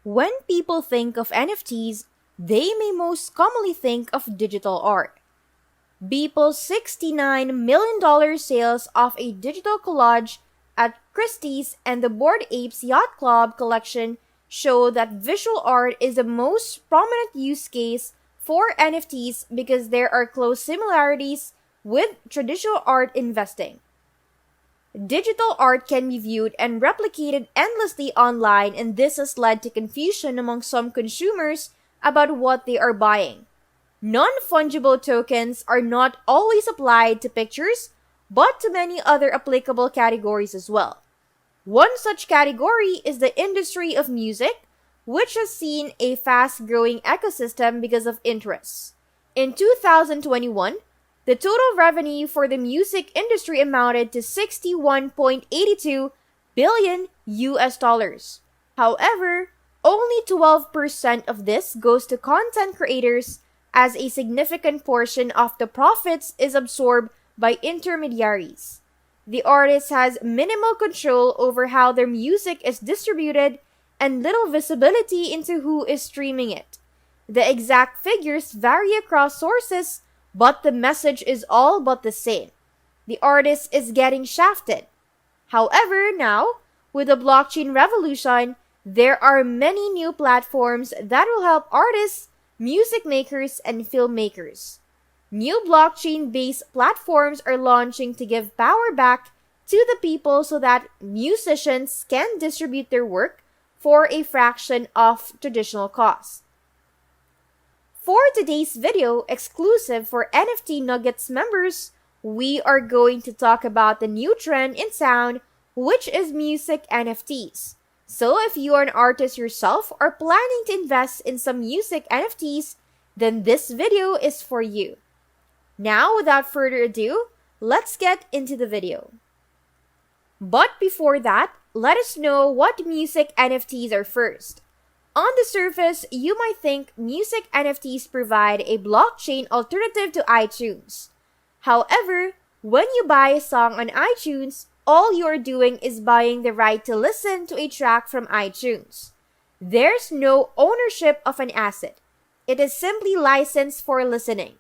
When people think of NFTs, they may most commonly think of digital art. Beeple's $69 million sales of a digital collage at Christie's and the Bored Apes Yacht Club collection show that visual art is the most prominent use case for NFTs because there are close similarities with traditional art investing. Digital art can be viewed and replicated endlessly online, and this has led to confusion among some consumers about what they are buying. Non-fungible tokens are not always applied to pictures, but to many other applicable categories as well. One such category is the industry of music, which has seen a fast-growing ecosystem because of interests. In 2021, the total revenue for the music industry amounted to $61.82 billion US. However, only 12% of this goes to content creators, as a significant portion of the profits is absorbed by intermediaries. The artist has minimal control over how their music is distributed and little visibility into who is streaming it. The exact figures vary across sources, but the message is all but the same. The artist is getting shafted. However, now, with the blockchain revolution, there are many new platforms that will help artists, music makers, and filmmakers. New blockchain-based platforms are launching to give power back to the people so that musicians can distribute their work for a fraction of traditional costs. For today's video, exclusive for NFT Nuggets members, we are going to talk about the new trend in sound, which is music NFTs. So if you are an artist yourself or planning to invest in some music NFTs, then this video is for you. Now, without further ado, let's get into the video. But before that, let us know what music NFTs are first. On the surface, you might think music NFTs provide a blockchain alternative to iTunes. However, when you buy a song on iTunes, all you're doing is buying the right to listen to a track from iTunes. There's no ownership of an asset. It is simply licensed for listening.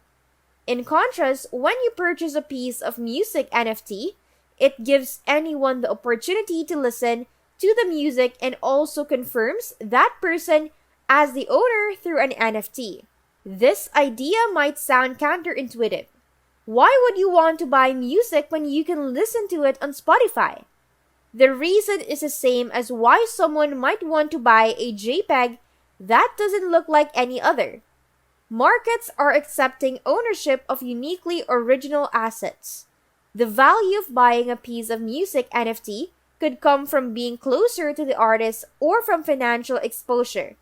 In contrast, when you purchase a piece of music NFT, it gives anyone the opportunity to listen to the music and also confirms that person as the owner through an NFT. This idea might sound counterintuitive. Why would you want to buy music when you can listen to it on Spotify? The reason is the same as why someone might want to buy a JPEG that doesn't look like any other. Markets are accepting ownership of uniquely original assets. The value of buying a piece of music NFT could come from being closer to the artist or from financial exposure.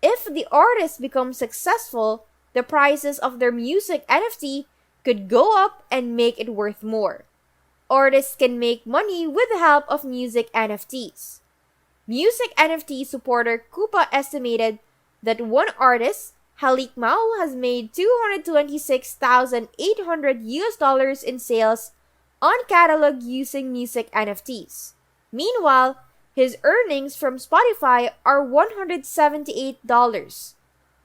If the artist becomes successful, the prices of their music NFT could go up and make it worth more. Artists can make money with the help of music NFTs. Music NFT supporter Coupa estimated that one artist, Halik Maul, has made $226,800 in sales on catalog using music NFTs. Meanwhile, his earnings from Spotify are $178.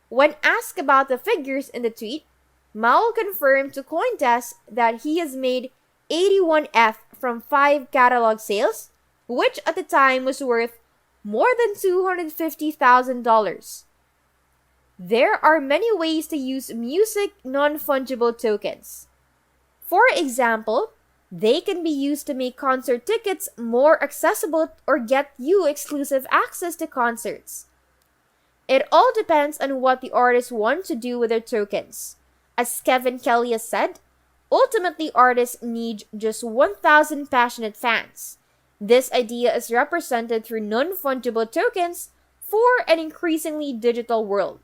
When asked about the figures in the tweet, Maul confirmed to CoinDesk that he has made 81F from 5 catalog sales, which at the time was worth more than $250,000. There are many ways to use music non-fungible tokens. For example, they can be used to make concert tickets more accessible or get you exclusive access to concerts. It all depends on what the artists want to do with their tokens. As Kevin Kelly has said, ultimately artists need just 1,000 passionate fans. This idea is represented through non-fungible tokens for an increasingly digital world.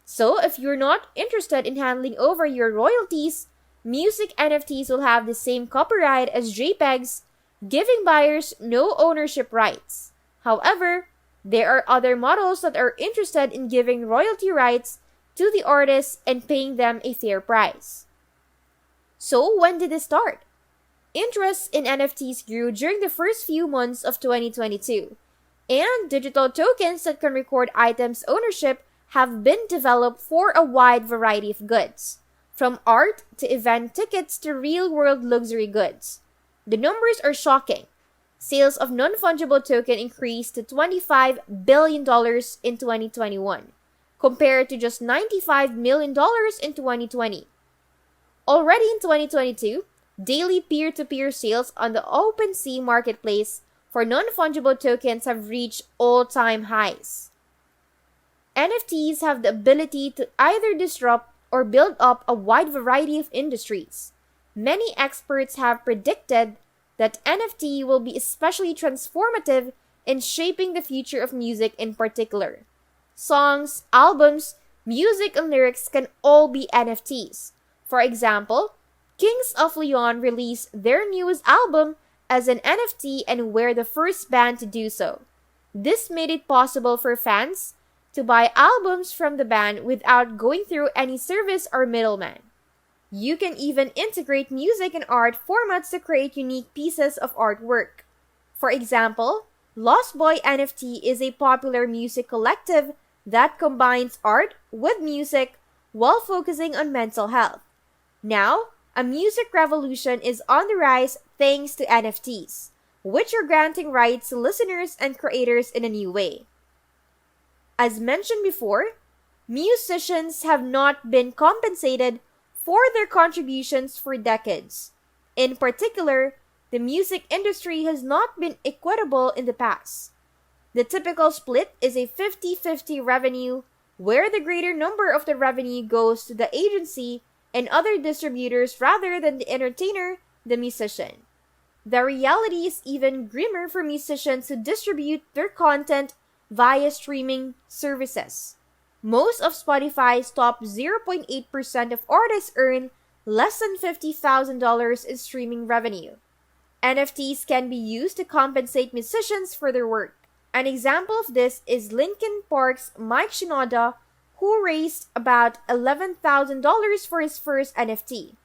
So if you're not interested in handling over your royalties, music NFTs will have the same copyright as JPEGs, giving buyers no ownership rights. However, there are other models that are interested in giving royalty rights to the artists and paying them a fair price. So when did this start? Interest in NFTs grew during the first few months of 2022. And digital tokens that can record items' ownership have been developed for a wide variety of goods, from art to event tickets to real-world luxury goods. The numbers are shocking. Sales of non-fungible token increased to $25 billion in 2021, compared to just $95 million in 2020. Already in 2022, daily peer-to-peer sales on the OpenSea marketplace for non-fungible tokens have reached all-time highs. NFTs have the ability to either disrupt or build up a wide variety of industries. Many experts have predicted that NFT will be especially transformative in shaping the future of music in particular. Songs, albums, music, and lyrics can all be NFTs. For example, Kings of Leon released their newest album as an NFT and were the first band to do so. This made it possible for fans to buy albums from the band without going through any service or middleman. You can even integrate music and art formats to create unique pieces of artwork. For example, Lost Boy NFT is a popular music collective that combines art with music while focusing on mental health. Now, a music revolution is on the rise thanks to NFTs, which are granting rights to listeners and creators in a new way. As mentioned before, musicians have not been compensated for their contributions for decades. In particular, the music industry has not been equitable in the past. The typical split is a 50-50 revenue, where the greater number of the revenue goes to the agency and other distributors rather than the entertainer, the musician. The reality is even grimmer for musicians who distribute their content via streaming services. Most of Spotify's top 0.8% of artists earn less than $50,000 in streaming revenue. NFTs can be used to compensate musicians for their work. An example of this is Linkin Park's Mike Shinoda, who raised about $11,000 for his first NFT.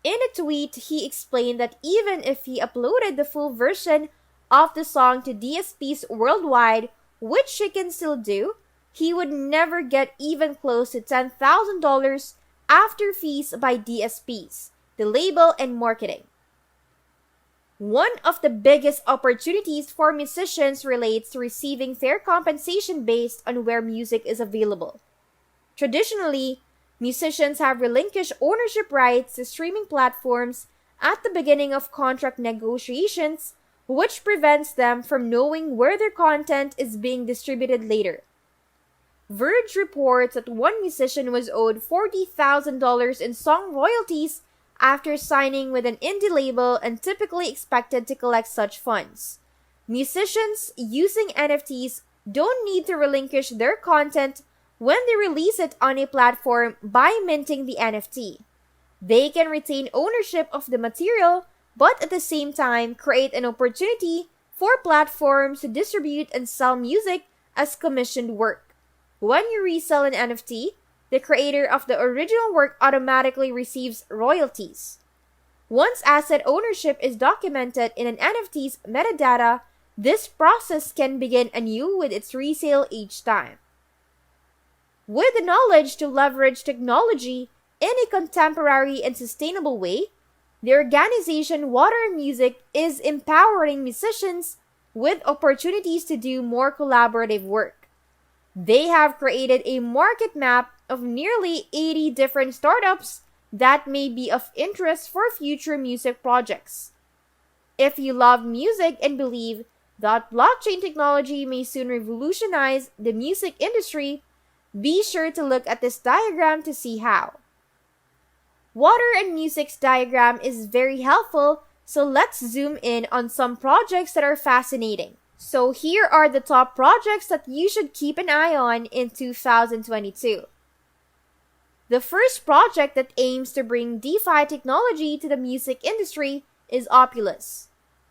In a tweet, he explained that even if he uploaded the full version of the song to DSPs worldwide, which he can still do, he would never get even close to $10,000 after fees by DSPs, the label, and marketing. One of the biggest opportunities for musicians relates to receiving fair compensation based on where music is available. Traditionally, musicians have relinquished ownership rights to streaming platforms at the beginning of contract negotiations, which prevents them from knowing where their content is being distributed later. Verge reports that one musician was owed $40,000 in song royalties after signing with an indie label and typically expected to collect such funds. Musicians using NFTs don't need to relinquish their content when they release it on a platform by minting the NFT. They can retain ownership of the material, but at the same time create an opportunity for platforms to distribute and sell music as commissioned work. When you resell an NFT, the creator of the original work automatically receives royalties. Once asset ownership is documented in an NFT's metadata, this process can begin anew with its resale each time. With the knowledge to leverage technology in a contemporary and sustainable way, the organization Water and Music is empowering musicians with opportunities to do more collaborative work. They have created a market map of nearly 80 different startups that may be of interest for future music projects. If you love music and believe that blockchain technology may soon revolutionize the music industry, be sure to look at this diagram to see how. Water and Music's diagram is very helpful, so let's zoom in on some projects that are fascinating. So here are the top projects that you should keep an eye on in 2022. The first project that aims to bring DeFi technology to the music industry is OPULOUS.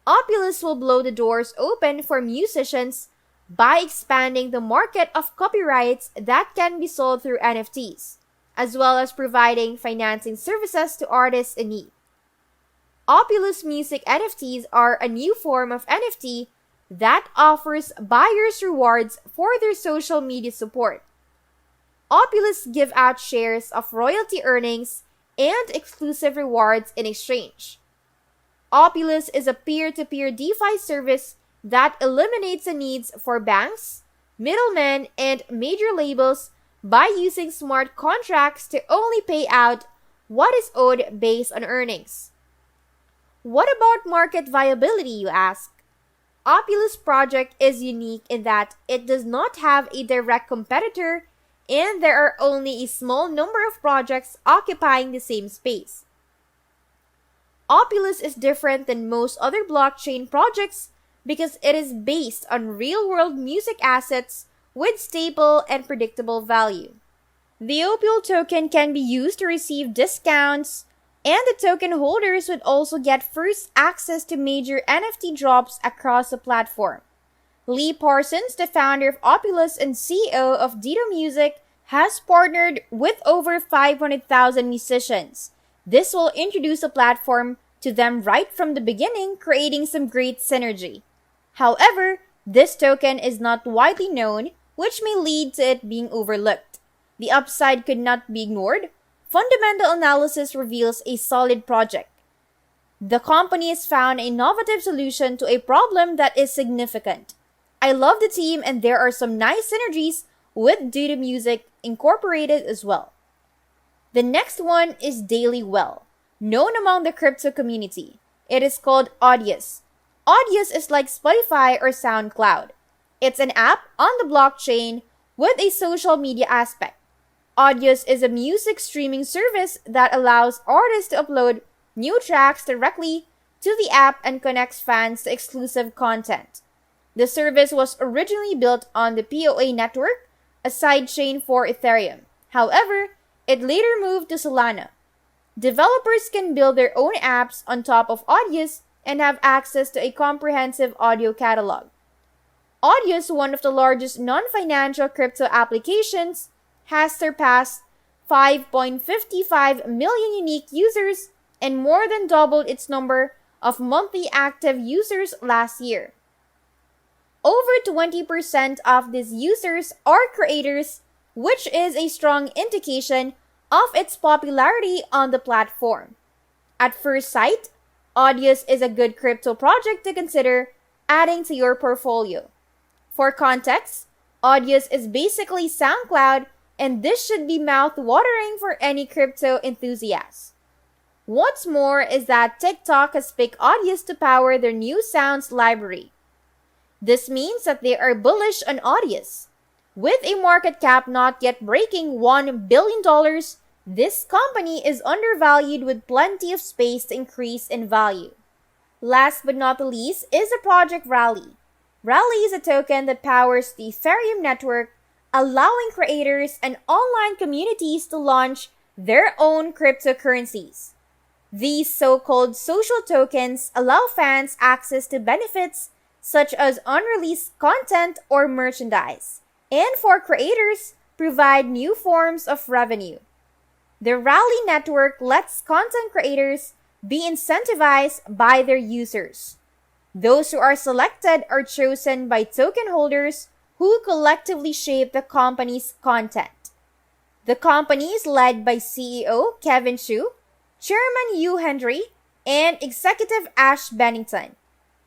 OPULOUS will blow the doors open for musicians by expanding the market of copyrights that can be sold through NFTs, as well as providing financing services to artists in need. OPULOUS music NFTs are a new form of NFT that offers buyers rewards for their social media support. OPULOUS give out shares of royalty earnings and exclusive rewards in exchange. OPULOUS is a peer-to-peer DeFi service that eliminates the needs for banks, middlemen, and major labels by using smart contracts to only pay out what is owed based on earnings. What about market viability, you ask? OPULOUS project is unique in that it does not have a direct competitor and there are only a small number of projects occupying the same space. OPULOUS is different than most other blockchain projects because it is based on real-world music assets with stable and predictable value. The OPUL token can be used to receive discounts, and the token holders would also get first access to major NFT drops across the platform. Lee Parsons, the founder of OPULOUS and CEO of DITTO Music, has partnered with over 500,000 musicians. This will introduce the platform to them right from the beginning, creating some great synergy. However, this token is not widely known, which may lead to it being overlooked. The upside could not be ignored. Fundamental analysis reveals a solid project. The company has found an innovative solution to a problem that is significant. I love the team and there are some nice synergies with DITTO Music Incorporated as well. The next one is Daily Well, known among the crypto community. It is called Audius. Audius is like Spotify or SoundCloud. It's an app on the blockchain with a social media aspect. Audius is a music streaming service that allows artists to upload new tracks directly to the app and connects fans to exclusive content. The service was originally built on the POA network, a sidechain for Ethereum. However, it later moved to Solana. Developers can build their own apps on top of Audius and have access to a comprehensive audio catalog. Audius, one of the largest non-financial crypto applications, has surpassed 5.55 million unique users and more than doubled its number of monthly active users last year. Over 20% of these users are creators, which is a strong indication of its popularity on the platform. At first sight, Audius is a good crypto project to consider adding to your portfolio. For context, Audius is basically SoundCloud, and this should be mouth-watering for any crypto enthusiast. What's more is that TikTok has picked Audius to power their new sounds library. This means that they are bullish on Audius. With a market cap not yet breaking $1 billion, this company is undervalued with plenty of space to increase in value. Last but not the least is the project Rally. Rally is a token that powers the ETHEREUM network, allowing creators and online communities to launch their own cryptocurrencies. These so-called social tokens allow fans access to benefits such as unreleased content or merchandise, and for creators, provide new forms of revenue. The Rally network lets content creators be incentivized by their users. Those who are selected are chosen by token holders who collectively shape the company's content. The company is led by CEO Kevin Chu, Chairman Hugh Hendry, and Executive Ash Bennington.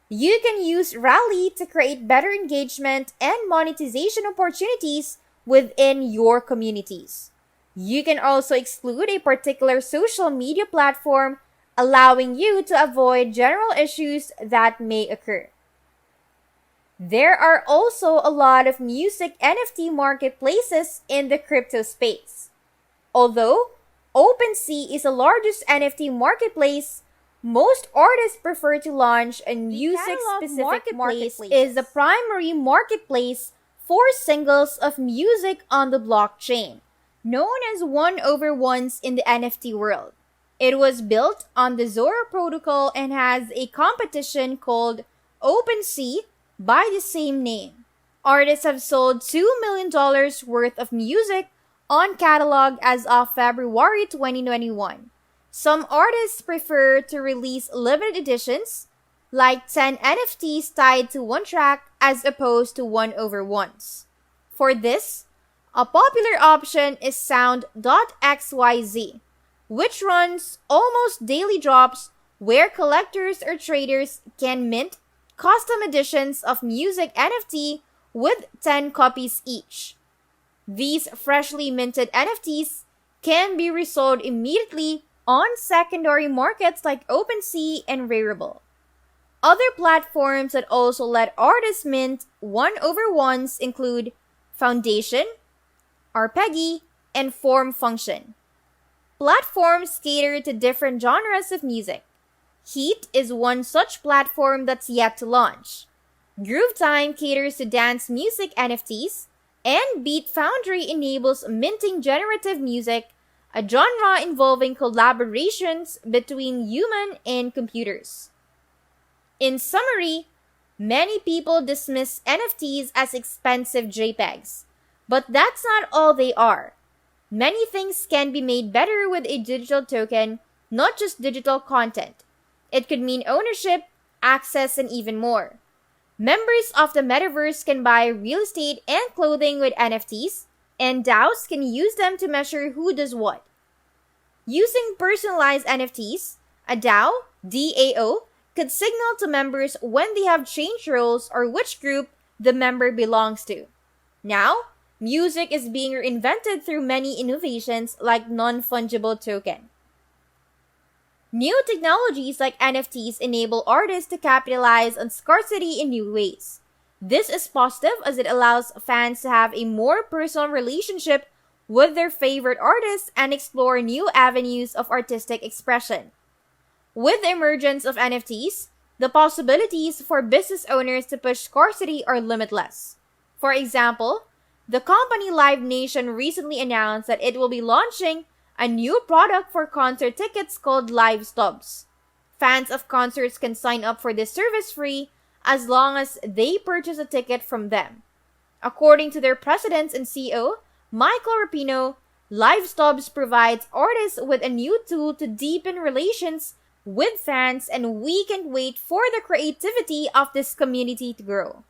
You can use Rally to create better engagement and monetization opportunities within your communities. You can also exclude a particular social media platform, allowing you to avoid general issues that may occur. There are also a lot of music NFT marketplaces in the crypto space. Although OpenSea is the largest NFT marketplace, most artists prefer to launch a music-specific marketplace is the primary marketplace for singles of music on the blockchain, known as 1/1s in the NFT world. It was built on the Zora protocol and has a competition called OpenSea by the same name. Artists have sold $2 million worth of music on catalog as of February 2021. Some artists prefer to release limited editions, like 10 NFTs tied to one track as opposed to 1/1s. For this, a popular option is Sound.xyz, which runs almost daily drops where collectors or traders can mint custom editions of music NFT with 10 copies each. These freshly minted NFTs can be resold immediately on secondary markets like OpenSea and Rarible. Other platforms that also let artists mint 1/1s include Foundation, Arpeggi, and Form Function. Platforms cater to different genres of music. Heat is one such platform that's yet to launch. Groovetime caters to dance music NFTs, and Beat Foundry enables minting generative music, a genre involving collaborations between human and computers. In summary, many people dismiss NFTs as expensive JPEGs, but that's not all they are. Many things can be made better with a digital token, not just digital content. It could mean ownership, access, and even more. Members of the metaverse can buy real estate and clothing with NFTs, and DAOs can use them to measure who does what. Using personalized NFTs, a DAO, could signal to members when they have changed roles or which group the member belongs to. Now, music is being reinvented through many innovations like non-fungible token. New technologies like NFTs enable artists to capitalize on scarcity in new ways. This is positive as it allows fans to have a more personal relationship with their favorite artists and explore new avenues of artistic expression. With the emergence of NFTs, the possibilities for business owners to push scarcity are limitless. For example, the company Live Nation recently announced that it will be launching a new product for concert tickets called Live Stubs. Fans of concerts can sign up for this service free as long as they purchase a ticket from them. According to their president and CEO, Michael Rapino, Live Stubs provides artists with a new tool to deepen relations with fans, and we can't wait for the creativity of this community to grow.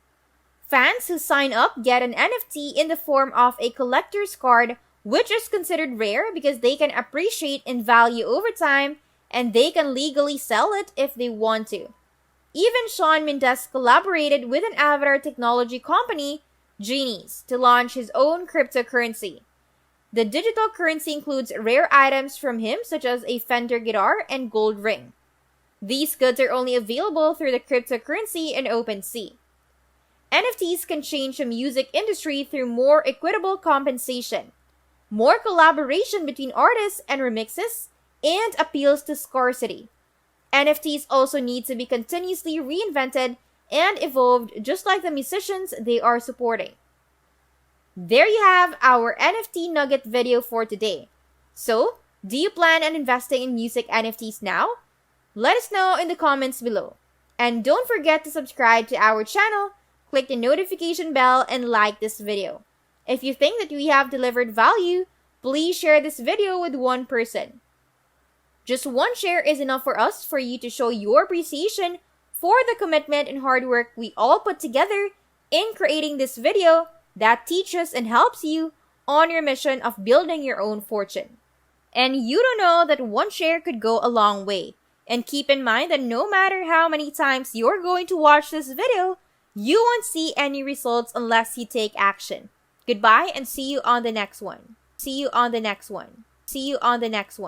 Fans who sign up get an NFT in the form of a collector's card, which is considered rare because they can appreciate in value over time and they can legally sell it if they want to. Even Shawn Mendes collaborated with an avatar technology company, Genies, to launch his own cryptocurrency. The digital currency includes rare items from him such as a Fender guitar and gold ring. These goods are only available through the cryptocurrency and OpenSea. NFTs can change the music industry through more equitable compensation, more collaboration between artists and remixes, and appeals to scarcity. NFTs also need to be continuously reinvented and evolved just like the musicians they are supporting. There you have our NFT nugget video for today. So, do you plan on investing in music NFTs now? Let us know in the comments below. And don't forget to subscribe to our channel, click the notification bell, and like this video. If you think that we have delivered value, please share this video with one person. Just one share is enough for us for you to show your appreciation for the commitment and hard work we all put together in creating this video that teaches and helps you on your mission of building your own fortune. And you don't know that one share could go a long way. And keep in mind that no matter how many times you're going to watch this video, you won't see any results unless you take action. Goodbye and see you on the next one. See you on the next one. See you on the next one.